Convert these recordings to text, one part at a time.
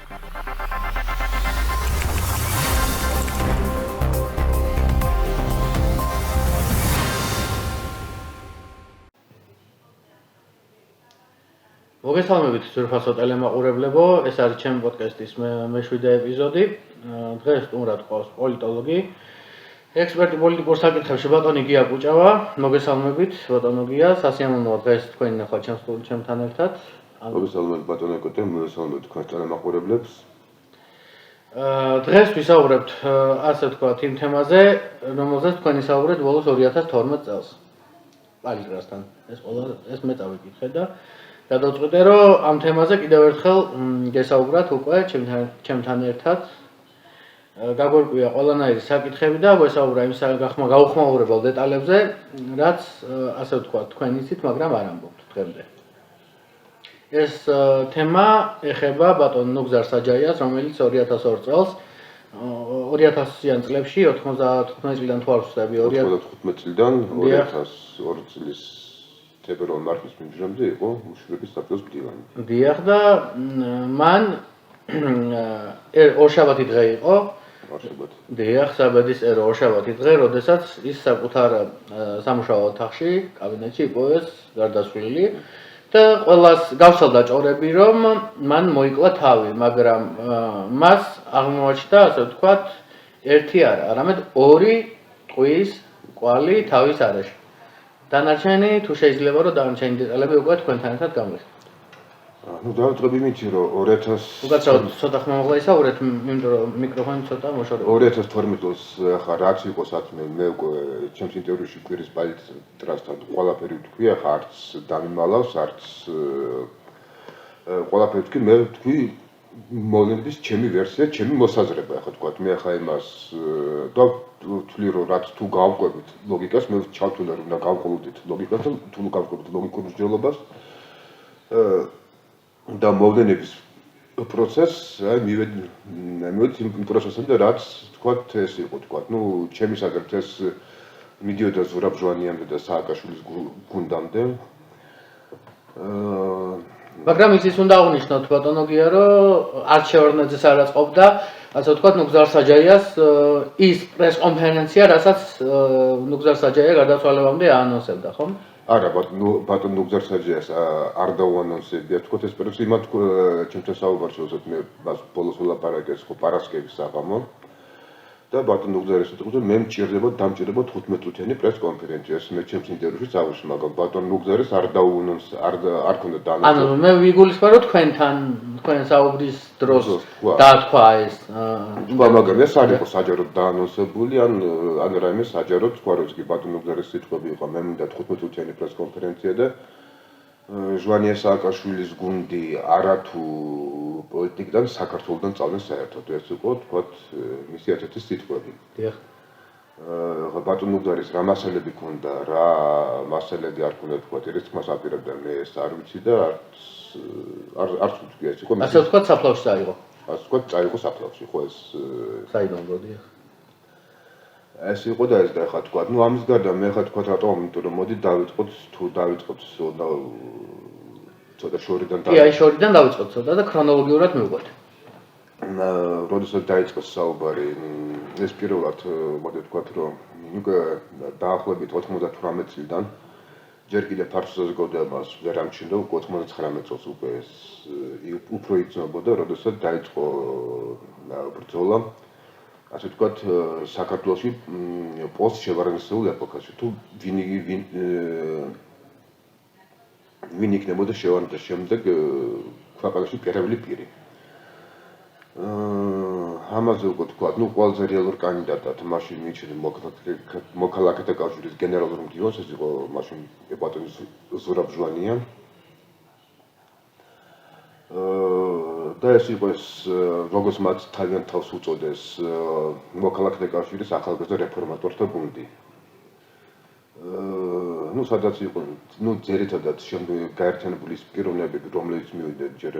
მოგესალმებით ძვირფასო ტელემაყურებლებო, ეს არის ჩემი პოდკასტის მე-7 ეპიზოდი. დღეს სტუმრად ყავს პოლიტოლოგი, ექსპერტი პოლიტიკურ საკითხებში ბატონი გია კუჭავა. მოგესალმებით ბატონო გია, სასიამოვნოა დღეს თქვენი ნახვა ჩემთან ერთად. მოგესალმებით ბატონო კოტე, მოგესალმებით თქვენ ტელემაყურებლებს. დღეს ვისაუბრებთ ასე ვთქვათ იმ თემაზე, რომელზეც თქვენ ისაუბრეთ ბოლოს 2012 წელს. პალიტრასთან. ეს მე წავიკითხე და გადავწყვიტე, რომ ამ თემაზე კიდევ ერთხელ გესაუბრათ უკვე ჩემთან ერთად. გაგვერკვია ყველანაირი საკითხები და ვესაუბრა იმ გაუხმაურებელ დეტალებზე, რაც ასე ვთქვათ, თქვენ იცით, მაგრამ არ ამბობთ დღემდე. ეს თემა ეხება ბატონ ნუგზარ საჯაიას, რომელიც 2002 წელს 2000-იან წლებში 95 წლიდან თუ არ ვცდები 95 წლიდან 2002 წლის თებერვალ-მარტის მიმდევრამდე იყო უშვილების საბჭოს მდივანი. დიახ და მან ორშაბათი დღე იყო. ორშაბათი. დიახ, საბედის ორშაბათი დღე, როდესაც ის საკუთარ სამუშაო ოთახში, კაბინეტში იპოვეს გარდაცვლილი და ყველას გავსალდა ჭორები, რომ მან მოიკლა თავი, მაგრამ მას აღმოაჩნდა, ასე ვთქვათ, ერთი არა, არამედ ორი ტყუის კვალი თავის არეში. დანარჩენი თუ შეიძლება რომ დანარჩენი დეტალები უკვე თქვენთან ერთად გამოვიხსნათ. დავიწყებ იმით, რომ 2000 უკაცრავად ცოტა ხმა მოგლა ისაუბრეთ, იმიტომ რომ მიკროფონი ცოტა მოშორდება. 2012 წელს ახლა რაც იყო საქმე, მე უკვე ჩემს ინტერვიუში კვირის პალიტრასთან ყველაფერი ვთქვი, ახლა არც დამიმალავს, არც ყველაფერი ვთქვი, მე ვთქვი მოვლენების ჩემი ვერსია, ჩემი მოსაზრება, ახლა თქვა, მე ახლა იმას და ვთვლი, რომ რაც თუ გავყვებით ლოგიკას, მე ჩავთვლი, რომ უნდა გავყოლოდით ლოგიკას და თუ გავყვებით ლოგიკურ მსჯელობას და მოვლენების პროცესს, აი მივედი იმ პროცესამდე, რაც თქვა, ეს იყო, თქვა, ჩემი საზრით ეს მიდიოდა ზურაბ ჟვანიამდე და სააკაშვილის გუნდამდე. მაგრამ ის უნდა აღნიშნოთ ბატონო გია, რომ არც შევარდნაძეს არ აწყობდა, ასე ვთქვათ, ნუგზარ საჯაიას ის პრესკონფერენცია, რასაც ნუგზარ საჯაია გარდაცვალებამდე აანონსებდა, ხო? არა, ბატონ ნუგზარ საჯაიას არ დაუანონსებია, თქვათ ეს პროცესი, იმათ ჩემთან საუბარში ვზოთ მე ბოლოს ვლაპარაკეს ხო პარასკევის საღამო და ბატონ ნუგზარის ეთქოდა, მე დამჭირდება 15 წუთიანი პრესკონფერენცია, ეს მე ჩემს ინტერვიუში წავუშვი, მაგრამ ბატონ ნუგზარის არ ქონდა დაანონსება. ანუ მე ვიგულისხმევ, რომ თქვენ საუბრის დროს დათქვა ეს. მაგრამ ეს არ იყო საჯაროდ დაანონსებული, ან რაიმე საჯაროდ თქვა, რომ კი ბატონ ნუგზარის სიტყვები იყო, მე მინდა 15 წუთიანი პრესკონფერენცია და ჟვანია სააკაშვილის გუნდი არათუ პოლიტიკიდან საქართველოსთან წავდნენ საერთოდ. ეს იყო, თქვათ, მისი ერთ-ერთი სიტყვები. დიახ. ბატონ ნუგზარის რა მასალები ქონდა, რა მასალები არ ქონდა, თქვათ, ერთხმას აპირებდა, მე ეს არ ვიცი და არც ვთქვი ეს იყო. ასე ვთქვათ, საფლავში წაიღო. ასე ვთქვათ, წაიღო საფლავში, ხო ეს საიდან გოდია. ეს იყო და ეს და ახლა თქვა, ამის გარდა მე ხა თქვა რატომ, იმიტომ რომ მოდი დავიწყოთ ცოტა შორიდან კი, აი შორიდან დავიწყოთ ცოტა და ქრონოლოგიურად მივყვეთ. როდესაც დაიწყო საუბარი, ეს პირველად მოდი ვთქვათ, რომ უკვე დაახლოებით 98 წლიდან ჯერ კიდევ ფართო საზოგადოებას ვერ ამჩნდა, 99 წელს უკვე ეს უფრო იგრძნობოდა, როდესაც დაიწყო ბრძოლა, ასე ვთქვათ, საქართველოში პოსტშევარდნისეულ ეპოქაში, თუ ვინ იქნებოდა შევარდნის შემდეგ ქვეყანაში პირველი პირი. ამაზე უკვე თქვა, ყველაზე რეალურ კანდიდატად მაშინ მიიჩნევდა მოქალაქეთა კავშირის გენერალურ მდივანს, ეს იყო მაშინ ბატონ ზურაბ ჟვანია. და ეს იყო ეს, როგორც მათ თავიანთ თავს უწოდეს, მოქალაქეთა კავშირის ახალგაზრდა რეფორმატორთა გუნდი. სადაც იყო, ძირითადად შემდგომი გაერთიანებული პიროვნებები, რომლებიც მივიდნენ ჯერ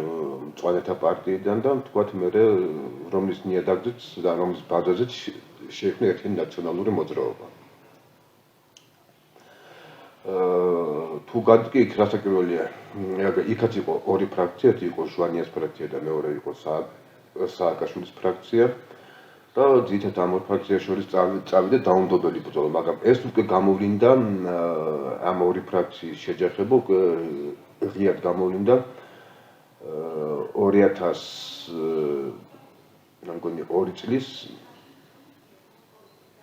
მწვანეთა პარტიიდან და თქვათ მე რომლის ნიადაგზეც და რომლის ბაზაზეც შეიქმნა ერთი ნაციონალური მოძრაობა. თუ გადგი იქ რასაკვირველია, იქაც იყო ორი ფრაქცია, ერთი იყო ჟვანიას ფრაქცია და მეორე იყო სააკაშვილის ფრაქცია და ძირითადად ამ ორ ფრაქციას შორის წავიდა დაუნდობელი ბრძოლა, მაგრამ ეს უკვე გამოვლინდა ამ ორი ფრაქციის შეჯახება უკვე ღიად გამოვლინდა 2002 წლის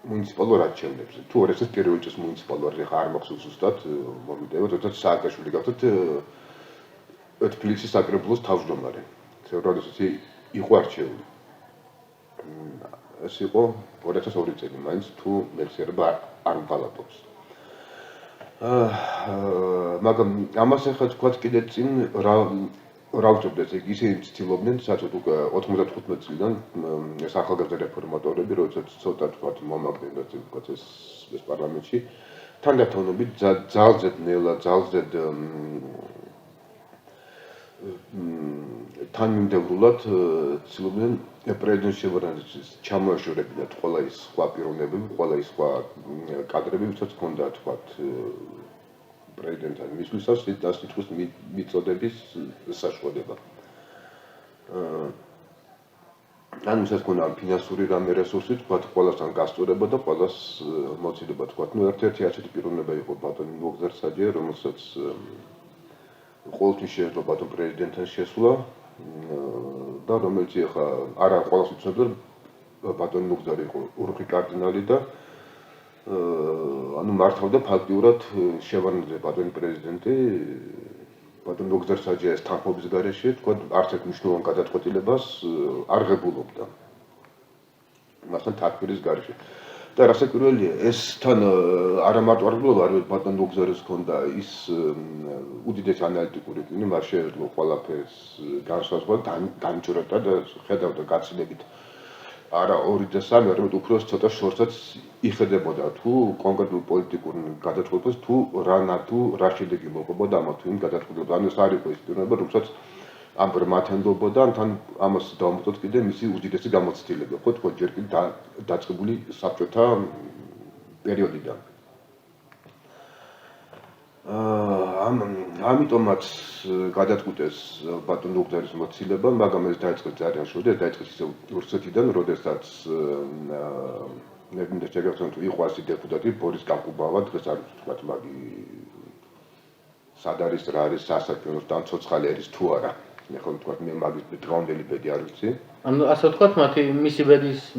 მუნიციპალურ არჩევნებზე. თუ 2001 წლის მუნიციპალურ არჩევნებში არ მახსოვს ზუსტად, მომიდევთ, როდესაც სააკაშვილი გახდათ თბილისის საკრებულოს თავმჯდომარე. როდესაც იყო არჩეული. ეს იყო 2002 წელი, მაინც თუ მეხსიერება არ მღალატობს. მაგრამ ამას ახლა თქვათ კიდე წინ რა უწევდეს, ისინი ცდილობდნენ საერთოდ უკვე 95 წლიდან ახალგაზრდა რეფორმატორები, როდესაც ცოტა თქვათ მომაგდებათ თქვათ ეს პარლამენტში, თანდათანობით ძალზედ ნელა, ძალზედ თანმიმდევრულად ცდილობდნენ პრეზიდენტის შებრუნებას ჩამოაშორებინათ ყველა ის სხვა პიროვნებები, ყველა ის სხვა კადრები, ვისაც ჰქონდა თქვათ პრეზიდენტთან მისვლისას სიტყვის მიწოდების საშუალება. ან ვისაც ჰქონდა ფინანსური რამე რესურსი, თქვათ ყველასთან გასწორება და ყველას მოცილება, თქვათ, ერთ-ერთი ასეთი პიროვნება იყო ბატონი მოგზარსაჯე, რომელსაც ყოველთვის შეეძლო ბატონ პრეზიდენტთან შესვლა და რომელიც ახლა არა ყველას იცნობდა, ბატონი მოგზარი იყო ურუხი კარდინალი და ანუ მართავდა ფაქტიურად შევარდნაძე ბატონი პრეზიდენტი ბატონ მოგზარსაჯეს თანხმობის გარეშე, თქვა არც ერთ მნიშვნელოვან გადაწყვეტილებას არ ღებულობდა. მასთან თარგმნის გარეშე. და რასაკვირველია, ეს თან არა მარტო არ ღებულობდა, არამედ ბატონ მოგზარეს ჰქონდა ის უდიდესი ანალიტიკური კინო, მას შეეძლო ყველაფერს განსაზღვრა, განჭროდა და ხედავდა გაცილებით არა 2 და 3, არამედ უფრო ცოტა შორსაც იხედებოდა თუ კონკრეტულ პოლიტიკურ გადაწყვეტილებას თუ რა შედეგი მოყვებოდა ამა თუ იმ გადაწყვეტილებას. ანუ ეს არ იყო ის პიროვნება, რომელსაც ამ პრმათენდობოდა, თან ამას დავამოწოთ კიდე მისი უდიდესი გამოცდილება, ხო თქვა ჯერ კიდე დაწყებული საბჭოთა პერიოდიდან. ამიტომაც გადაწყვიტეს ბატონ მოგზარის მოცილება, მაგრამ ეს დაიწყეს ძალიან შორს, დაიწყეს ისე რუსეთიდან, როდესაც ნებინდა შეგახსენოთ თუ იყო ასი დეპუტატი, ბორის კაკუბავა, დღეს არ ვიცი თქვათ მაგი სად არის, რა არის, სასაქმეოს და ცოცხალი არის თუ არა. ეხლა თქვათ მე მაგის დღევანდელი ბედი არ ვიცი. ანუ ასე ვთქვათ, მისი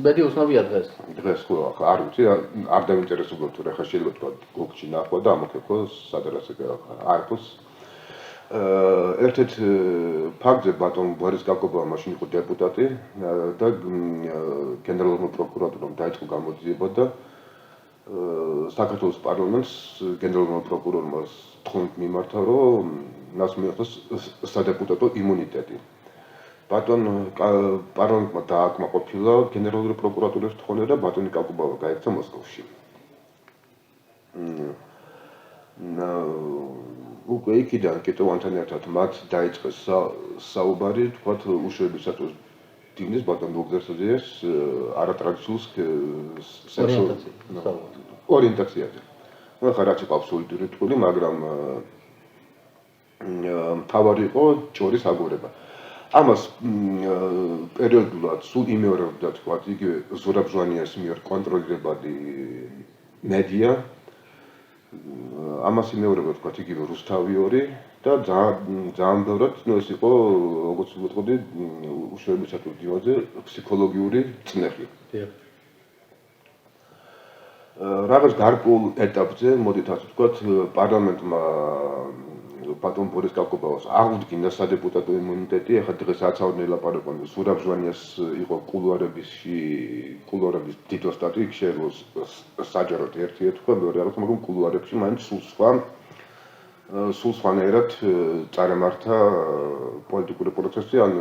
ბედი უცნობია დღეს. დღეს ხო ახლა არ ვიცი, არ დაინტერესებულა თუ რა შეიძლება თქვა გოგჩი ნახვა და ამოქექო სადარასე არქოს. ერთ-ერთ ფაქტზე ბატონ ბორის კაკუბავა მაშინ იყო დეპუტატი და გენერალურმა პროკურატურამ დაიწყო გამოძიება და საქართველოს პარლამენტს გენერალურმა პროკურორმა თხოვნით მიმართა, რომ მას მიიღოს სადეპუტატო იმუნიტეტი. ბატონ პარლამენტმა დააკმაყოფილა გენერალური პროკურატურის თხოვნით და ბატონი კაკუბავა გაიქცა მოსკოვში. უკვე იქიდან კეთოვანთან ერთად მათ დაიწყეს საუბარი, თქვათ უშუალოდ დინის ბატონ მოგზარსაძეს არატრადიციულ ორიენტაციაზე. ну ხა რაც იყო აბსოლუტური ტყული, მაგრამ მთავარი იყო ჭორის აგორება. ამას პერიოდულად სულ იმეორებდა თქვათ იგივე ზურაბ ჟვანიას მიერ კონტროლირებადი მედია. ამას იმეორებდა თქვათ იგივე რუსთავი 2 და ძალიან ბევრად ეს იყო როგორც ვიტყოდი უშუალოდ ჩატურდიოზე ფსიქოლოგიური წნეხი. რაღაც გარკვეულ ეტაპზე მოდით ასე ვთქვათ პარლამენტმა ბატონ ბორის კაკუბავას აღუდგინა სადეპუტატო იმუნიტეტი. ახლა დღეს აცავნე ლაპარაკობენ ზურაბ ჟვანიას იყო კულუარების დიდ ოსტატი, იქ შეეძლო საჯაროდ ერთი ეთქვა, მეორე რაღაც, მაგრამ კულუარებში მაინც სულ სხვანაირად წარემართა პოლიტიკური პროცესი ან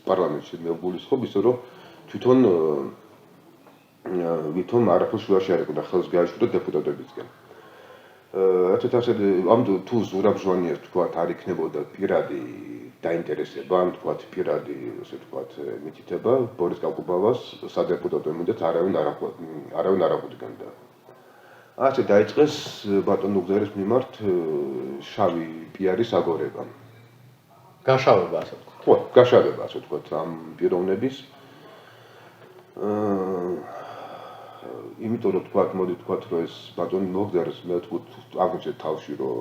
პარლამენტში მეგულისხმობ, ისე რომ თვითონ არაფერს შუაში არ იყო და ხელს გააჩნდა დეპუტატებისგან. ერთ ასეთი ამ თუ ზურაბ ჟვანიას თქვათ არ იქნებოდა პირადი დაინტერესება, ან თქვათ პირადი, ასე თქვათ, მითითება ბორის კაკუბავას სადეპუტატო იმუნიტეტს არავინ არ აღუდგენდა. ასე დაიწყეს ბატონ მოგზარის მიმართ შავი პიარის აგორება. გაშავება ასე ვთქვათ. ხო, გაშავება ასე ვთქვათ ამ პიროვნების. იმიტომ რომ მოდი ვთქვათ, რომ ეს ბატონი მოგდარს, მე ვთქვით, აღმოჩნდა თავში, რომ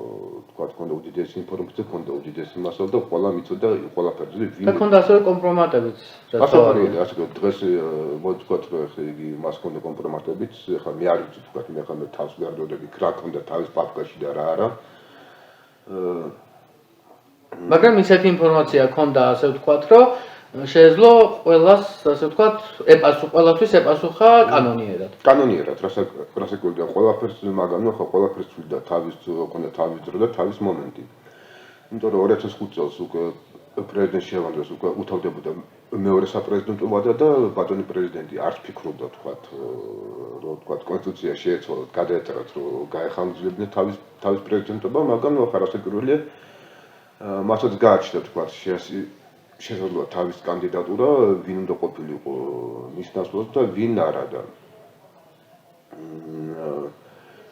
ვთქვათ, ქონდა უდიდესი ინფორმაცია, ქონდა უდიდესი მასალა და ყველა მიცოდა ყველაფერზე ვინ. და ქონდა ასევე კომპრომატებიც, რაც ასაკობრივი, ასე ვთქვათ, დღეს მოდი ვთქვათ, რომ ეხლა იგი მას ქონდა კომპრომატებიც, ეხლა მე არ ვიცი ვთქვათ, მე ხომ თავს ვიარდოდები, რა ქონდა თავის პაპკაში და რა არა. მაგრამ ისეთი ინფორმაცია ქონდა, ასე ვთქვათ, რომ შეეძლო ყველას, ასე ვთქვათ, ყველასთვის ეპასუხა კანონიერად. კანონიერად, რასაკვირველია, ყველაფერს მაგანო, ხო, ყველაფერს თვლიდა თავის ქონდა თავის დრო და თავის მომენტი. იმიტომ რომ 2005 წელს უკვე პრეზიდენტ შევარდნას უკვე უთავდებოდა მეორე საპრეზიდენტო ვადა და ბატონი პრეზიდენტი არც ფიქრობდა, ვთქვათ, რომ ვთქვათ, კონსტიტუცია შეეცვალათ, გადაეწერათ, რომ გაეხანგრძლივდნენ თავის პრეზიდენტობა, მაგრამ ხო, რასაკვირველია, მასაც გააჩნდა, ვთქვათ, შესაძლოა თავის კანდიდატურა, ვინ უნდა ყოფილიყო მის ნაცვლად და ვინ არა და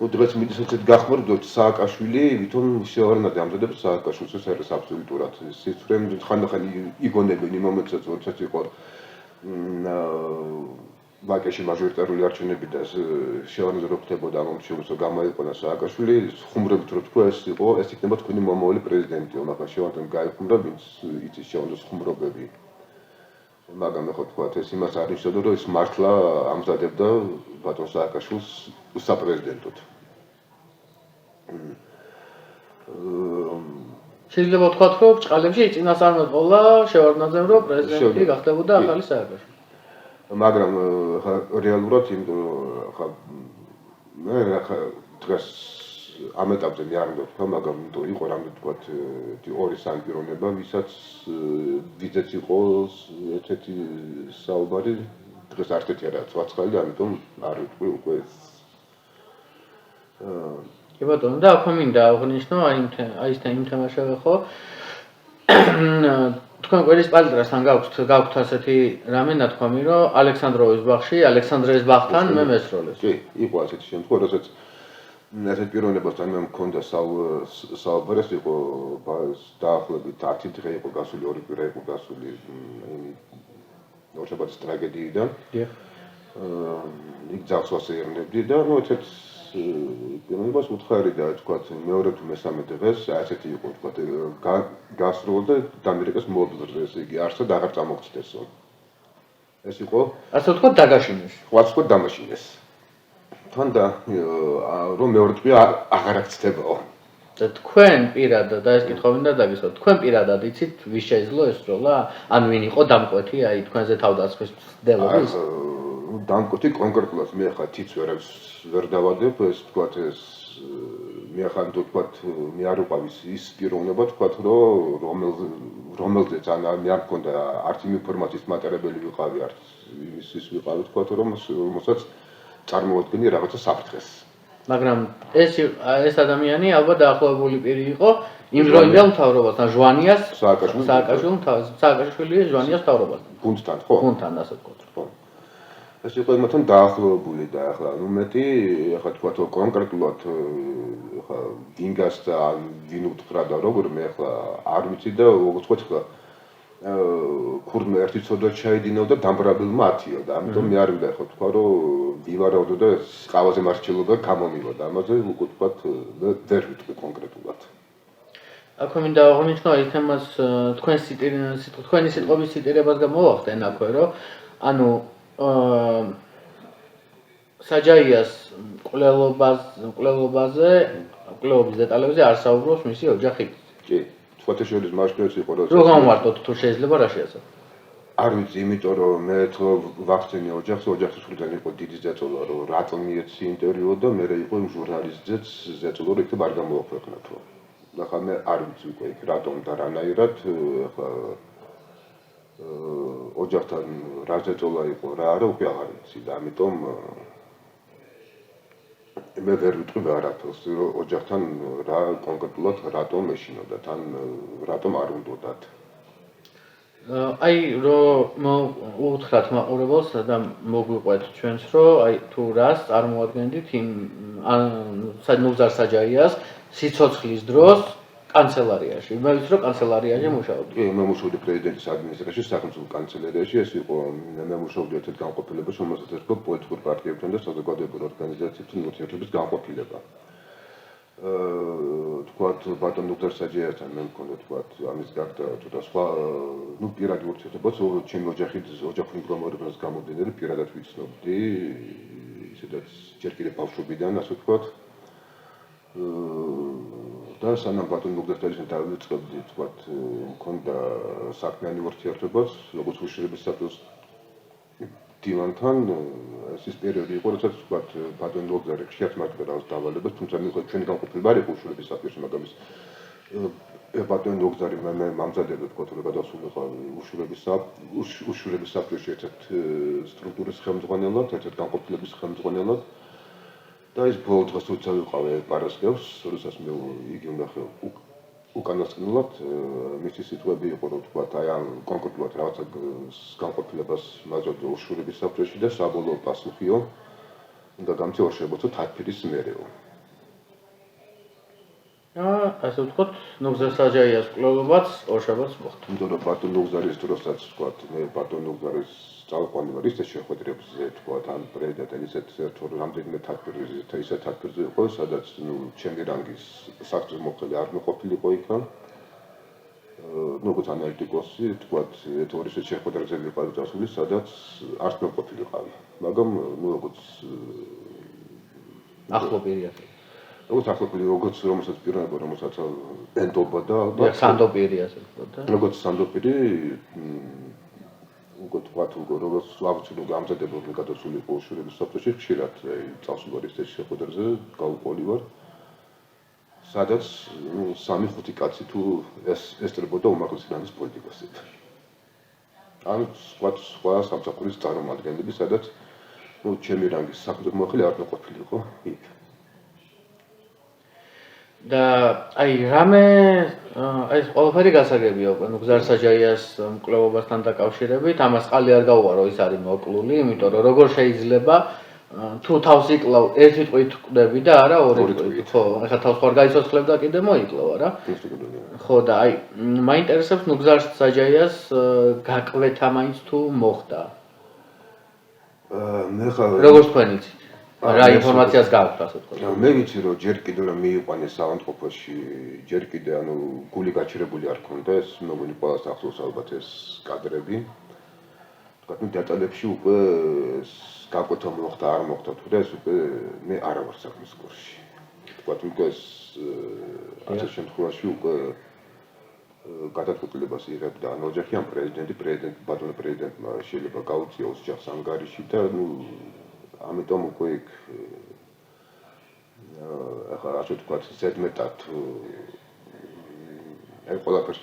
დღეს მიდის ესეთ გახმარდოთ სააკაშვილი, ვითომ შევარდნაძე ამზადებს სააკაშვილს ეს არის აბსოლუტურად სიცრემ ხანდახან იგონებენ იმ მომენტსაც, როდესაც იყო ვაკეში მაჟორიტარული არჩევნები და შევარდნაძე რო ხდებოდა ამ მომენტში გამოიყენა სააკაშვილი, ხუმრობით რო თქვა ეს იქნება თქვენი მომავალი პრეზიდენტი, მაგრამ შევარდნაძემ გაიხუმრა, ვინც იცის შევარდნაძის ხუმრობები. მაგრამ ხო თქვათ, ეს იმას არ ნიშნავდა, რომ ის მართლა ამზადებდა ბატონ სააკაშვილს საპრეზიდენტოდ. შეიძლება ვთქვათ, რომ ბრჭყალებში იწინასწარმეტყველა შევარდნაძემ, რომ პრეზიდენტი გახდებოდა ახალი სააკაშვილი. მაგრამ ხა რეალურად ხა მე ხა დღეს ამ ეტაპზე მე არ უნდა ვთქვა, მაგრამ იმიტომ იყო რამდენი ვთქვათ 2-3 პიროვნება, ვისაც ვიზეც იყო ერთ-ერთი საუბარი, დღეს არც ერთი არა ცვაცხალი და ამიტომ არ ვიტყვი უკვე ეს. კი ბატონო, და აქვე მინდა აღვნიშნო, აი ეს იმ თემას შევეხო. თქვენ კვირის პალიტრასთან გაქვთ ასეთი რამე ნათქვამი, რომ ალექსანდროვის ბაღში, ალექსანდრეს ბაღთან მე მესროლეს. კი, იყო ასეთი შემთხვევა, როდესაც ასეთ პიროვნებასთან მე მქონდა საუბარი, ეს იყო დაახლოებით 10 დღე იყო გასული, 2 კვირა იყო გასული ორშაბათის ტრაგედიიდან. დიახ. იქ ძაღლს ვასეირნებდი და ესეთ პიროვნებას უთხარი და თქვათ მეორე თუ მესამე დღეს ასეთი იყო თქვათ გასროლა და დამირეკეს მობილზე, ესე იგი არსად აღარ წამოგწდესო. ეს იყო ასე ვთქვათ დაგაშინეს. რაც თქვა დამაშინეს. თან და რომ მეორე თვე აღარ აქცდებაო. და თქვენ პირადად და ეს კითხვა მინდა დაგისვათ, თქვენ პირადად იცით ვის შეეძლო ეს სროლა? ან ვინ იყო დამკვეთი, აი თქვენზე თავდასხმის მცდელობის? დამკვეთი კონკრეტულად მე ხა თიც ვერ დავადებ, ეს თქვათ ეს მე ხა თქვათ მე არ ვიყავის ის პიროვნება თქვათ რომ რომელზეც ან მე არ მქონდა არც იმ ინფორმაციის მატარებელი ვიყავი, არც ის ვიყავი თქვათ რომელსაც წარმოადგენი რაღაცა საფრთხეს. მაგრამ ეს ადამიანი ალბათ დაახლოებული პირი იყო იმ დროინდელ მთავრობასთან, ჟვანიას, სააკაშვილი ჟვანიას მთავრობასთან. გუნდთან, ხო? გუნდთან, ასე ვთქვათ. ხო. ეს იყო იმათთან დაახლოებული და ახლა უმეტი, ახლა თქვათ კონკრეტულად ახლა ვინ გასცა, ვინ უთხრა და როგორ მე ახლა არ ვიცი და როგორც ვთქვათ ახლა ქურდმა ერთი ცოდვა ჩაიდინავდა დამბრაბელმა 10-ია და ამიტომ მე არ მინდა ახლა თქვა რომ ვივარავდო და ყავაზე მარჩილობა გამომივოდა. ამაზე უკვე ვთქვათ ვერ ვიტყვი კონკრეტულად. აქვე მინდა აღვნიშნო ის თემას თქვენი სიტყვების ციტირებას გამოვახდენ აქვე რომ ანუ საჯაიას კვლევობის დეტალებზე არ საუბრობს მისი ოჯახი. კი. სხვათა შორის მასშტაბს იყო რომ რო გამოვარტოთ თუ შეიძლება რა შეასრულოს. არ ვიცი, იმიტომ რომ მე თუ ვახცენე ოჯახს მხრიდან იყო დიდი ზეწოლა რომ რატომ მიეცი ინტერვიუ და მე იყო იმ ჟურნალისტზეც ზეწოლა რომ იქ არ გამოაქვეყნათ. ახლა მე არ ვიცი უკვე იქ რატომ და რანაირად ახლა ოჯახთან რა ზეწოლა იყო რა არა უკვე აღარ ვიცი და ამიტომ მე ვერ ვიტყვი არაფერს რომ ოჯახთან რა კონკრეტულად რატომ ეშინოდა თან რატომ არ უნდათ. აი რომ უთხრათ მაყურებელს და მოგვიყვეთ ჩვენს რომ აი თუ რას წარმოადგენდით იმ ნუგზარ საჯაიას სიცოცხლის დროს კანცელარიაში. მე ვიცი რომ კანცელარიაში მუშაობდი. კი, მე მუშაობდი პრეზიდენტის ადმინისტრაციაში, სახელმწიფო კანცელარიაში, ეს იყო მე მუშაობდი ერთ განყოფილებას, რომელსაც ერქვა პოლიტიკურ პარტიებთან და საზოგადოებრივ ორგანიზაციებთან ურთიერთობის განყოფილება. თქვათ ბატონ დოქტორ საჯაიასთან მე მქონდა თქვათ ამის გარდა ცოტა სხვა პირადი ურთიერთობაც ჩემი ოჯახის მდგომარეობიდან გამომდინარე პირადად ვიცნობდი ისედაც ჯერ კიდევ ბავშვობიდან ასე ვთქვათ და სანამ ბატონ დოქტორ საჯაიასთან დავიწყებდი თქვათ მქონდა საქმიანი ურთიერთობაც როგორც უშიშრების საფოს დილანთან ეს პერიოდი იყო, როდესაც თქვათ ბატონ დოქტორი ხშირად მარტივად დავალებას, თუმცა მიუხედავად ჩვენი განყოფილება არ იყო უშიშრების საფოს, მაგრამ ბატონ დოქტორი მე მამზადება თქვათ რომ გადასულიყო უშიშრების საფოს ერთ-ერთ სტრუქტურის ხელმძღვანელად, ერთ-ერთ განყოფილების ხელმძღვანელად და ის ბოლო დღეს როცა ვიყავე პარასკევს, როდესაც მე იგი ვნახე უკანასკნელად მისი სიტყვები იყო რომ თქვათ აი ამ კონკრეტულად რაღაცა განყოფილებას მაძლევდა უშიშრების საფოსში და საბოლოო პასუხიო უნდა გამწევა შეებოცა თათფირის მერეო. ასე ვთქვათ, ნუგზარ საჯაიას კვლევებაც ორშაბათს მოხდა. იმიტომ რომ ბატონ ნუგზარის დროსაც თქვათ მე ბატონ ნუგზარის წავყვანი ვარ ისეთ შეხვედრებზე თქვათ ან პრეზიდენტთან ისეთ რამდენიმე თათფირზე ისეთ თათფირზე იყო სადაც ჩემი რანგის საქმის მოხდილი არ მოყოფილიყო იქან როგორც ანალიტიკოსი თქვათ ერთ ორი შეხვედრაზე ვიყავი დასული სადაც არც მოყოფილიყავი მაგრამ როგორც ახლო პირია როგორც რომელსაც პირობა რომელსაც ენდობა და სანდო პირი ასე ვთქვათ და როგორც სანდო პირი თქვათ როგორც ვაუჩილო გამზადებოდი გადასულიყო უშიშრების საფოსში ხშირად წავსულიყო ეს შეხვედრაზე გავუყოლი ვარ სადაც 3-5 კაცი თუ ესწრებოდა უმაღლესი რანგის პოლიტიკოსებს. ან სხვა სამსახურის წარმომადგენლები, სადაც ჩემი რანგის სახელმწიფო მოხელე არ მოყოფილიყო იქ. და აი რამე ეს ყველაფერი გასაგებია უკვე ნუგზარ საჯაიას მკვლელობასთან დაკავშირებით, ამას ყალი არ გაუვარო, ის არის მოკლული, იმიტომ რომ როგორ შეიძლება თუ თავს იკლავ ერთ სიტყვით ყვდები და არა ორი სიტყვით. ხო, ახლა თავს ხარ გაიცოცხლებ და კიდე მოიკლავ, არა? ხო და აი მაინტერესებს ნუგზარ საჯაიას გაკვეთა მაინც თუ მოხდა. მე ხა როგორც თქვენ იცით რა ინფორმაციას გაქვთ ასე ვთქვათ. მე ვიცი რომ ჯერ კიდევ რომ მიიყვანეს საავადმყოფოში, ჯერ კიდე ანუ გული გაჩერებული არ ქონდა ეს მოგონი ყველას ახლოს ალბათ ეს კადრები. თქვათ დეტალებში უკვე გაკვეთა მოხდა არ მოხდა თუ და ეს უკვე მე არ ვარ საქმის კურსში. თქვათ უკვე ეს ასე შემთხვევაში უკვე გადაწყვეტილებას იღებდა ან ოჯახი ან პრეზიდენტი ბატონო პრეზიდენტმა შეიძლება გაუწია ოჯახს ანგარიში და ამიტომ უკვე იქ ახლა ასე ვთქვათ ზედმეტად აი ყველაფერს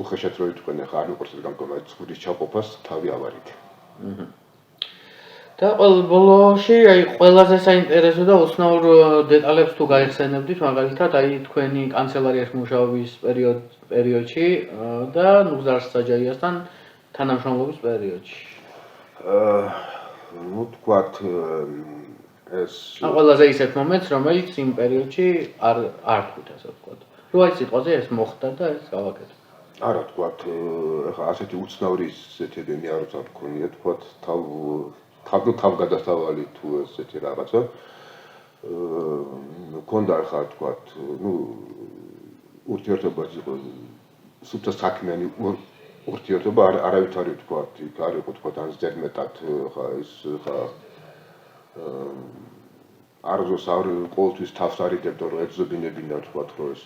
უხეშად რო იტყვენ ახლა არ მიყვარს განკომარის ცხვრის ჩაყოფას თავი ავარით. და ბოლოში აი ყველაზე საინტერესო და უცნაურ დეტალებს თუ გაიხსენებდით მაგალითად აი თქვენი კანცელარიაში მუშაობის პერიოდში და ნუგზარ საჯაიასთან თანამშრომლობის პერიოდში. ну თქვათ ეს ყველაზე ისეთ მომენტს რომელიც იმ პერიოდში არ თქვით ასე ვთქვათ. რო აი სიტყვაზე ეს მოხდა და ეს გავაკეთე. არა თქვათ ახლა ასეთი უცნაური ესეთი მე არ მქონია თქვათ თავგადასავალი თუ ესეთი რაღაცა მქონდა ახლა თქვათ ურთიერთობაც იყო სულთა საქმიანი ურთიერთობა არავით არ ვთქვათ იქ არ იყო თქვათ ან ზედმეტად ხა ის ხა არზოს არ ყოველთვის თავს არიდებდა რომ ებზობინებინა თქვათ რომ ეს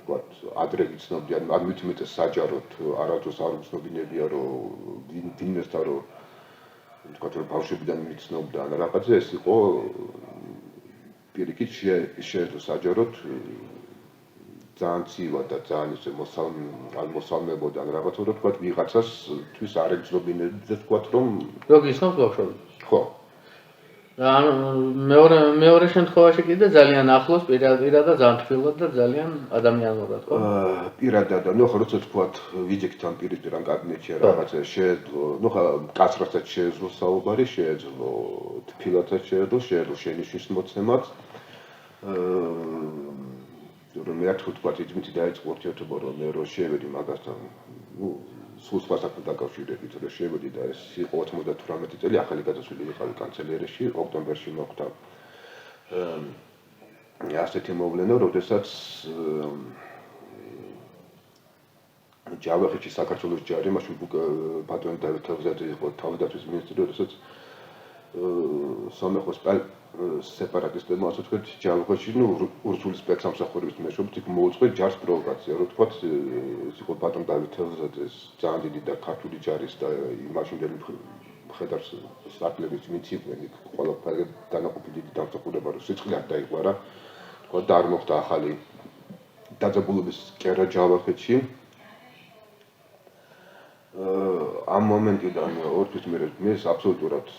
თქვათ ადრე ვიცნობდიან ან მithumetes საჯაროდ არაძოს არ უცნობინებია რომ ვინმესთან რომ თქვათ რომ ბავშვებიდან ვიცნობდა ან რაღაცა ეს იყო პირიქით შეეძლო საჯაროდ ძალიან ცივა და ძალიან ისე მოსალმებოდა ან რაღაცა რომ თქვათ ვიღაცას თვის არ ებზობინებდა თქვათ რომ გიცნობს ბავშვები. ხო. მეორე შემთხვევაში კიდე ძალიან ახლოს პირადად და ძალიან თბილად და ძალიან ადამიანურად ხო? პირადად და ხო როცა თქვათ ვიჯექთან პირისპირ ან კაბინეტში რაღაცა შეეძლო, ხა კაცრაცაც შეეძლო საუბარი, შეეძლო თბილადაც შეეძლო შეეძლო შენიშვნის მოცემაც. რომ მე არ თქვა იძმითი დაიწყო ურთიერთობა რომ მე რო შევედი მაგასთან სულ სხვა საქმე დაკავშირებით რომ შევედი და ეს იყო 98 წელი ახალი გადასვლილი ვიყავი კანცელერიაში ოქტომბერში მოხდა ასეთი მოვლენა როდესაც ჯავახეთში საქართველოს ჯარი მაშინ ბატონი დავით თავზაძე იყო თავდაცვის მინისტრი როდესაც სამეხოს სეპარატისტებმა ასე ვთქვათ ჯავახეთში ურთული სპეცსამსახურების მეშვეობით იქ მოუწყვეთ ჯარს პროვოკაცია რომ ვთქვათ ეს იყო ბატონ დავით თავზაძეს ძალიან დიდი და ქართული ჯარის და მაშინდელი მხედარს საკლების მიცივენ იქ ყველაფერი განაყოფილი დიდი დამსახურება რომ სიცხლე არ დაიყვარა ვთქვათ და არ მოხდა ახალი დაძაბულობის კერა ჯავახეთში ამ მომენტიდან ორთვის მე აბსოლუტურად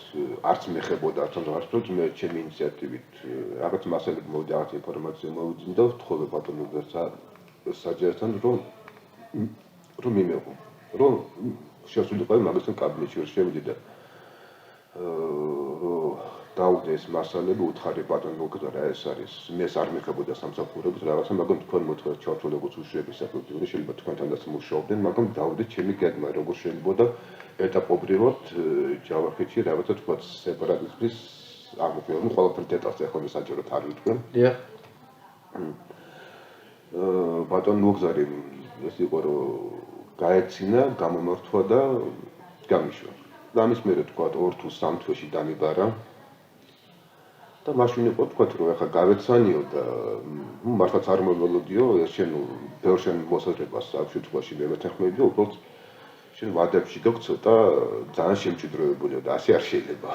არც მეხებოდა არც ამბობთ მე ჩემი ინიციატივით რაღაც მასალები მოვიდა რაღაც ინფორმაცია მოვიძინდა და ვთხოვე ბატონო საჯარისთან რომ მიმეღო რომ შესულიყავი მაგასთან კაბინეტში ვერ შევიდი და დავუდე ეს მასალები უთხარი ბატონო მოგდა რა ეს არის მეს არ მეხებოდა სამსახურებით რაღაცა მაგრამ თქვენ მოთხოვეთ ჩავთვალე როგორც უშუალოდ საფუძველი შეიძლება თქვენთანაც მუშაობდნენ მაგრამ დავუდე ჩემი გეგმა როგორ შეიძლება ეტაპობრივად ჯავახეთში რაღაცა თქვა სეპარატიზმის აღმოჩენა ყველაფერი დეტალს ახლა საჯაროდ არ ვიტყვი დიახ ბატონ მოგზარი ეს იყო რომ გაეცინა გამომართვა და გამიშვა და ამის მერე თქვა 2 თუ 3 თვეში დამიბარა და მაშინ იყო თქვა რომ ახლა გავეცანიო და მართლაც არ მოველოდიო ეს შენ ბევრ შენ მოსაზრებას აქვს თვალში მე მეთანხმებიო უბრალოდ შენ ვადებში გქცოტა ძალიან შემჭიდროებულია და ასე არ შეიძლება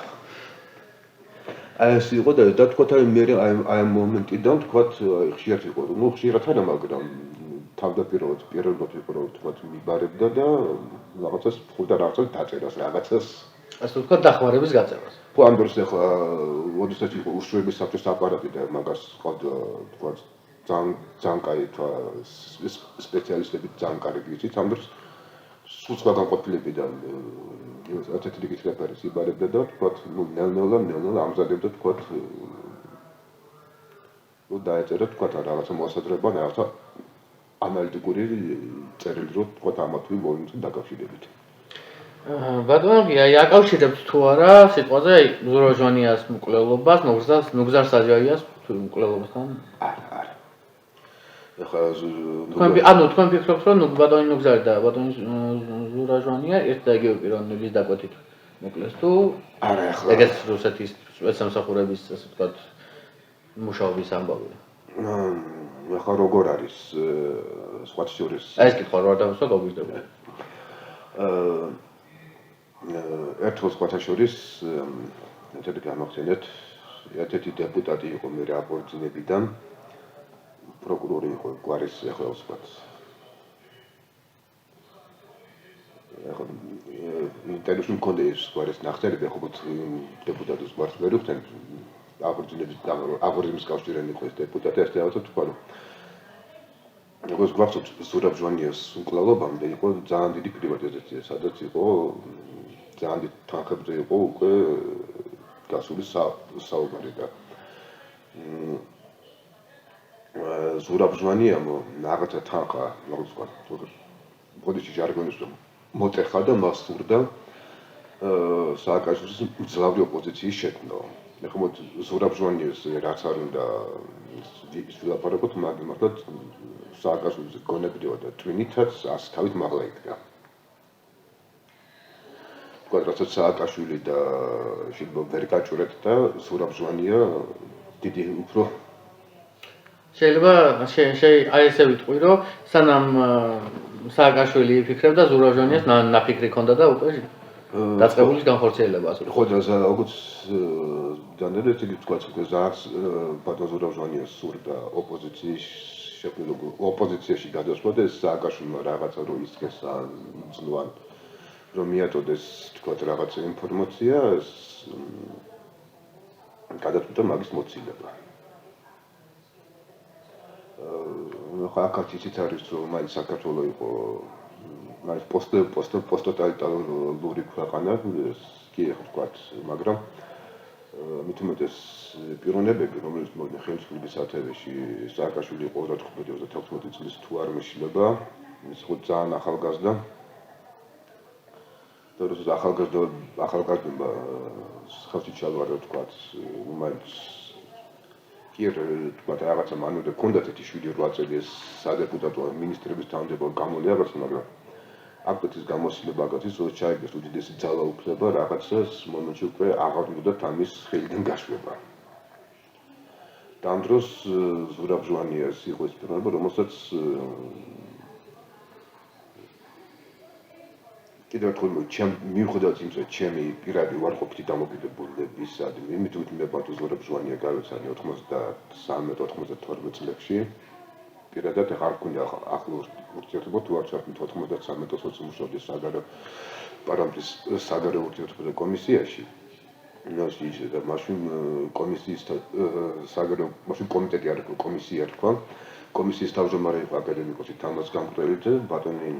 აი ეს იყო და თქვა მე აი ამ მომენტიდან თქვა ხშირად იყო ნუ ხშირად არა მაგრამ თავდაპირველად პირველად იყო რომ თქვა მიბარებდა და რაღაცას ხუდა რაღაცას დაწერას რაღაცას ასე ვთქვათ დახმარების გაწევას ხო ამ დროს ახლა როდესაც იყო უშუალოდ საბჭოს აპარატი და მაგას ყავდა თქვა ძალიან კაი თქვა სპეციალისტები ძალიან კარგი იცით ამ დროს სულ სხვა განყოფილებიდან ასეთი რიგით რეპერეს იბარებდა და თქვა ნუ ნელ-ნელა ამზადებდა თქვა ნუ დაეწერა თქვა რაღაცა მოსაზრება რაღაცა ანალიტიკური წერილი რო თქვა ამა თუ იმ მოვლენთან დაკავშირებით ბატონო აი აკავშირებთ თუ არა სიტყვაზე აი ზურაბ-ჟვანიას მკვლელობას ნუგზარ საჯავიას მკვლელობასთან არა ახლა თქვენ ფიქრობთ რომ ბატონი ნუგზარი და ბატონი ზურაბ-ჟვანია ერთ და იგივე პიროვნების დაკვეთით მოკლეს თუ არა ახლა ეგეც რუსეთის სპეცსამსახურების ასე ვთქვათ მუშაობის ამბავი ახლა როგორ არის სხვა შორის ეს კითხვა რა დავუსვათ ობიექტურად ერთხელ სხვათა შორის ერთ-ერთი გამახსენეთ ერთ-ერთი დეპუტატი იყო მე აპორტინებიდან პროკურორი იყო გვარის ახლა ვსვათ ახლა ინტერესში მქონდა ეს გვარის ნახტები ახლა დეპუტატის გვარს ვერ ვხდენ აპორტინების კავშირიდან იყო ეს დეპუტატი ეს რაღაცა თქვა რომ როგორც გვახსოვთ ზურაბ-ჟვანიას მკვლელობამდე იყო ძალიან დიდი პრივატიზაცია სადაც იყო ძალიან დიდი თანხებზე იყო უკვე გასული საუბარი და ზურაბ-ჟვანიამ რაღაცა თანხა როგორც ვთქვა პოლიციის ჟარგონით მოტეხა და მას სურდა სააკაშვილის მძლავრი ოპოზიციის შექმნა ახლა მოდ ზურაბ-ჟვანიას რაც არ უნდა ვილაპარაკოთ მაგრამ მართლა სააკაშვილის გონებრივა და twinitაც ასთავით მაღლა იდგა თქვა რასაც სააკაშვილი და შეიძლება ვერ გაჭურეთ და ზურაბ-ჟვანია დიდი უფრო შეიძლება აი ესე ვიტყვი რომ სანამ სააკაშვილი იფიქრებდა ზურაბ-ჟვანიას ნაფიქრი ქონდა და უკვე დაწყებული განხორციელება ასე ხო და როგორც ძალიან ერთი თქვა ზაც ბატონ ზურაბ-ჟვანიას სურდა ოპოზიციის შექმნა ოპოზიციაში გადასვლა და სააკაშვილმა რაღაცა რო ისკეს ძნوان რომ მიატოდეს თქვა რაღაცა ინფორმაცია გადაწყვიტა მაგის მოცილება ხა აქაც ისიც არის რომ მაინც საქართველო იყო მაინც პოსტოტალიტარული ქვეყანა კი ხო ვთქვათ მაგრამ მით უმეტეს პიროვნებები, რომელიც მოდი ხელისუფლების ათევში სააკაშვილი იყო 35-36 წლის თუ არ მიშლება, ის ხო ძალიან ახალგაზრდა. და როცა ახალგაზრდა ხალხი ჩალვარა თქვათ, მაინც კი თქვა რაღაცა მანამდე ჰქონდათ ერთი 7-8 წელი ეს სადეპუტატო მინისტრების თანამდებობა გამოვლია რაღაც, მაგრამ აქტის გამოსილება აკეთის, რომ ჩაიგდეს უდიდესი ძალაუფლება რაღაცას მომენტში უკვე აღარ უნდათ ამის ხელიდან გაშვება. და ამ დროს ზურაბ ჟვანიას იყო ეს პიროვნება, რომელსაც კიდევ ერთხელ მიუხედავად იმისა, ჩემი პირადი უარყოფითი დამოკიდებულებისადმი, იმით მე ბატონ ზურაბ ჟვანია გავეცანი 93-92 წლებში. პირადად აღარ მქონდა ახლო ურთიერთობა თუ არც 93 წელს მუშაობდი პარლამენტის საგარეო ურთიერთობათა კომისიაში. და მაშინ კომისიის მაშინ კომიტეტი არ იყო, კომისია თქვა. კომისიის თავმჯდომარე იყო აკადემიკოსი თამაზ გამყრელით, ბატონი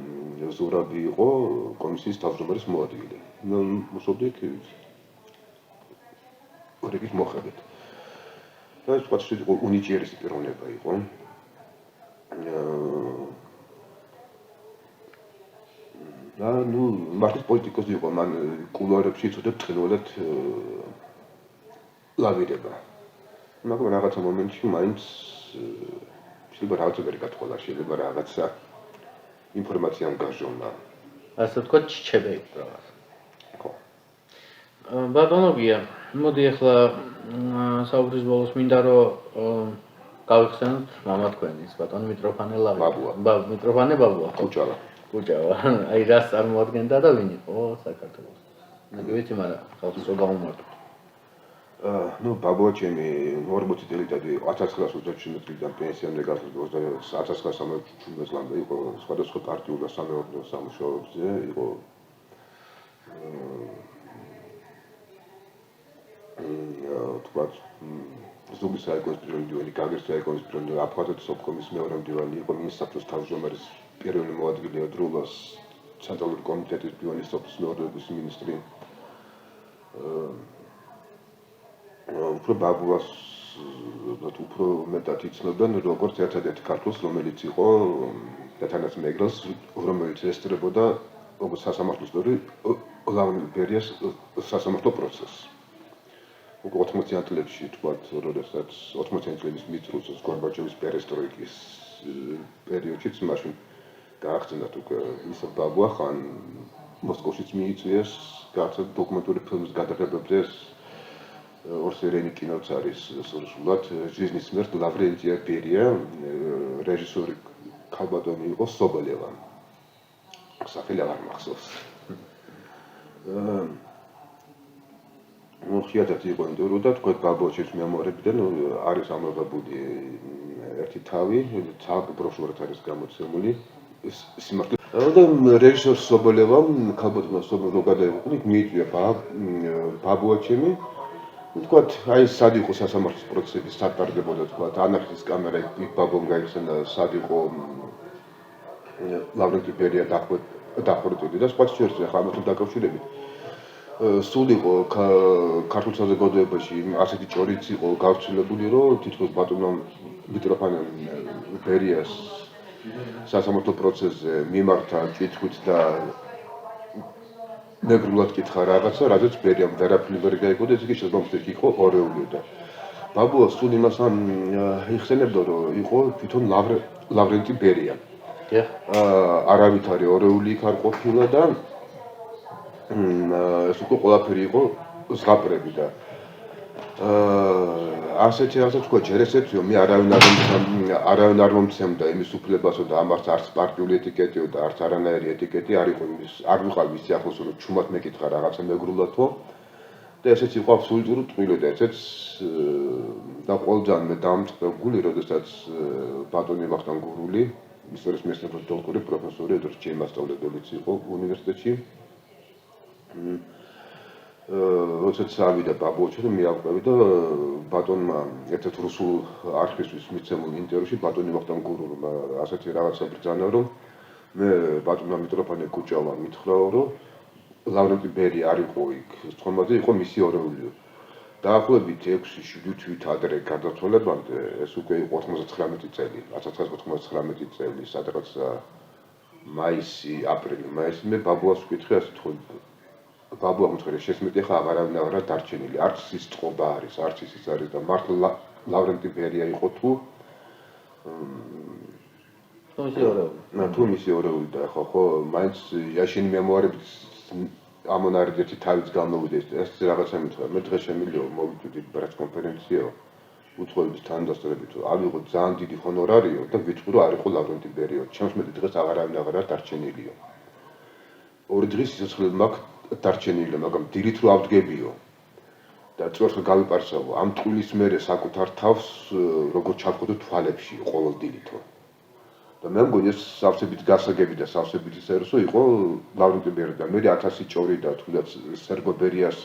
ზურაბი იყო კომისიის თავმჯდომარის მოადგილე. მუშაობდი რეგის მოხდეთ. და ეს თქვა იყო უნიჭიერესი პიროვნება იყო. მართლის პოლიტიკოსი იყო, მან კულუარებში ცოტა თხილულად ლავირება. მაგრამ რაღაცა მომენტში მაინც შეიძლება რაღაცა ვერ გათხოვა, შეიძლება რაღაცა ინფორმაცია გაშონა. ასე ვთქვათ, ჩიჩება იყო რაღაც. ხო. ბატონო გია, მოდი ახლა საუბრის ბოლოს მინდა რომ გავიხსენოთ მამა თქვენის, ბატონი მიტროფანე ლავი. მიტროფანე ბაბუა. კუჭალა. კუჭალა. აი რას წარმოადგენდა და ვინ იყო საქართველოს. მე ვიცი, მაგრამ ხალხს რო გამომართო. ბაბუა ჩემი 40 წელიწადი 1927 წლიდან პენსიამდე გასულიყო 1960 წლამდე იყო სხვადასხვა პარტიულ და სამეურნეო სამუშაოებზე, იყო თქვათ ზუგის საეკონომიკო მდივანი, გაგრის საეკონომიკო მდივანი, აფხაზეთის ობკომის მეორე მდივანი, იყო მინისტრთა თავმჯდომარის პირველი მოადგილე დროულას ცენტრალური კომიტეტის მდივანი, სოფლის მეურნეობის მინისტრი. უფრო ბაბუას უფრო მეტად იცნობენ როგორც ერთადერთი ქართველს, რომელიც იყო დათანაც მეგრელს, რომელიც ესწრებოდა როგორც სასამართლოს დორი ლავრენტი ბერიას სასამართლო პროცესს. უკვე 80-იან წლებში თქვათ, როდესაც 80-იან წლების მიწრუზის გორბაჩოვის პერესტროიკის პერიოდშიც მაშინ გაახსენათ უკვე ის ბაბუა ხან მოსკოვშიც მიიწვიეს გააცხადეთ დოკუმენტური ფილმის გადაღებებზე ორსერიანი კინოც არის სრულად ჟიზნის მერტ ლავრენტია ბერია რეჟისორი ქალბატონი იყო სობოლევა. სახელი არ მახსოვს. ხიათად იყო ინტერვიუ და თქვენ ბაბუაჩის მემუარებიდან არის ამოღებული ერთი თავი, ცალკე ბროშურით არის გამოცემული სიმართლე. და რეჟისორ სობოლევამ ქალბატონმა სობოლევამ გადაიღო, მიიწვია ბაბუაჩემი. თქვათ, აი სად იყო სასამართლოს პროცესები, სად ტარდებოდა, თქვათ, ანახის კამერა იქ ბაბუამ გაიხსენა, სად იყო ლავრენტი ბერია დახვრეტილი და სხვა შეიძლება ახლა ამასთან დაკავშირებით. სულ იყო ქართულ საზოგადოებაში ასეთი ჭორიც იყო გავრცელებული, რომ თითქოს ბატონმა მიტროფანე ბერიას სასამართლო პროცესზე მიმართა ჭითხვით და ნეგრულად კითხა რაღაცა, რადგან ბერიამ ვერაფერი ვერ გაიგო და ეს იგი შესაბამისად იყო ორეული და ბაბუა სულ იმას იხსენებდა, რომ იყო თვითონ ლავრენტი ბერია. არავითარი ორეული იქ არ ყოფილა და ეს უკვე ყველაფერი იყო ზღაპრები და ასეთი რაღაცა თქვა ჯერ ესეთიო მე არავინ არ მომცემდა იმის უფლებასო და ამას არც პარტიული ეტიკეტიო და არც არანაირი ეტიკეტი არ იყო იმის არ ვიყავ ის ახლოს რომ ჩუმად მეკითხა რაღაცა მეგრულათო და ესეც იყო აბსოლუტური ტყილი და ესეც და ყველგან მე დამწყდა გული როდესაც ბატონი ვახტანგ გურული ისტორიის მეცნიერების დოქტორი პროფესორი ერთ ჩემი მასწავლებელიც იყო უნივერსიტეტში როდესაც ავიდა ბაბუაჩი და მიაყვევი და ბატონმა ერთ-ერთ რუსულ არქივს მიცემულ ინტერვიუში ბატონი ვახტანგ გურულმა ასეთი რაღაცა ბრძანა რომ მე ბატონმა მიტროფანე კუჭალა მითხრაო რომ ლავრენტი ბერი არ იყო იქ სწორმაზე იყო მისი ორეულიო დაახლოებით 6-7 თვით ადრე გარდაცვალებამდე ეს უკვე იყო 99 წელი, 1999 წელი, სადღაც მაისი, მე ბაბუას ვკითხე ასე თქვი. ბაბუა მომწყვეტი შესმეტი ხა აღარავნა დარჩენილი, არც ის წყობა არის, არც ის არის და მართლა ლავრენტი ბერია იყო თუ თუ მისი ორეული და ხო მაინც იაშენი მემუარებით ამონარი ერთი თავის გამოვიდა ეს რაღაცა მითხრა მე დღეს შემიძლია მოვიდოდი პრეს კონფერენციაო უცხოების თანდასწრებით ავიღო ძალიან დიდი ჰონორარიო და ვიტყვი რომ არ იყო ლავრენტი ბერიო ჩემს მეტი დღეს აღარავნა დარჩენილიო ორი დღის სიცოცხლე მაქვს დარჩენილი მაგრამ დილით რო ავდგებიო და წვერს გავიპარსავო ამ ტყუილის მერე საკუთარ თავს როგორ ჩავხოდო თვალებში ყოველ დილითო და მე მგონი ეს სავსებით გასაგები და სავსებით ისერსო იყო ლავრენტი ბერი და მე 1000 ჭორი და თუნდაც სერგო ბერიას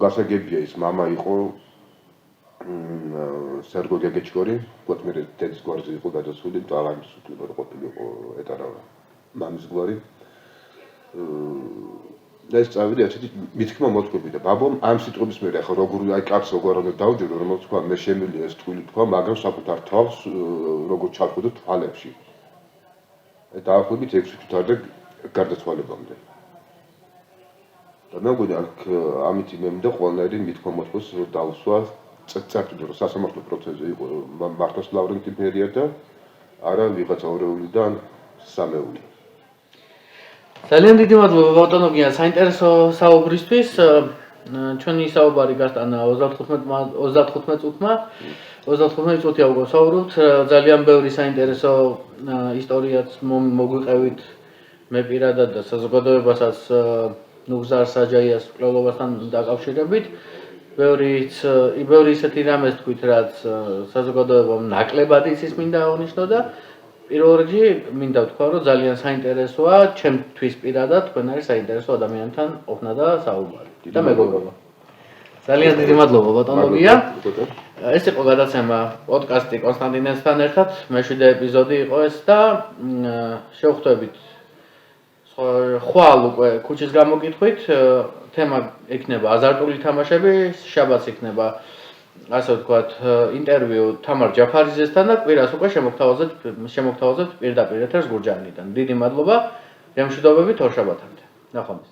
გასაგებია ის мама იყო სერგო გეგეჩკორი კოტმერე დედის გვარზე იყო გადასული და აღარ მსუქლებად ყოფილიყო ეტარა მამის გვარი და ეს წავიდა ესეთი მითქმა მოთქვები და ბაბომ ამ სიტყვების მერე ახლა როგორ აი კაცს როგორ უნდა დავჯერო რომ თქვა მე შემიძლია ეს თვილი თქვა მაგრამ საკუთარ თავს როგორ ჩავხდო თვალებში დაახლოებით 6 თვით ადრე გარდაცვალებამდე და მე მგონი ამით მე მინდა ყველანაირი მითქმა მოთქვას რომ დავსვა წარწმუნდი რომ სასამართლო პროცესზე იყო მართოს ლავრენტი ბერია და არა ვიღაცა ორეულიდან სამეული ძალიან დიდი მადლობა ბატონო გია საინტერესო საუბრისთვის ჩვენი საუბარი გასტანა 35 წუთმა 35 წუთია უკვე საუბრობთ ძალიან ბევრი საინტერესო ისტორიაც მოგვიყევით მე პირადად და საზოგადოებასაც ნუგზარ საჯაიას მკვლელობასთან დაკავშირებით ბევრი ისეთი რამეს თქვით რაც საზოგადოებამ ნაკლებად იცის მინდა აღნიშნო და პირველ რიგში მინდა ვთქვა რომ ძალიან საინტერესოა ჩემთვის პირადად თქვენ არის საინტერესო ადამიანთან ყოფნა და საუბარი და მეგობრობა ძალიან დიდი მადლობა ბატონო გია ეს იყო გადაცემა პოდკასტი კონსტანტინესთან ერთად მე-7 ეპიზოდი იყო ეს და შევხვდებით ხვალ უკვე ქუჩის გამოკითხვით თემა იქნება აზარტული თამაშები შაბათს იქნება ასე ვთქვათ ინტერვიუ თამარ ჯაფარიძესთან და კვირას უკვე შემოგთავაზებთ პირდაპირ ეთერს გურჯაანიდან დიდი მადლობა გემშვიდობებით ორ შაბათამდე ნახვამდის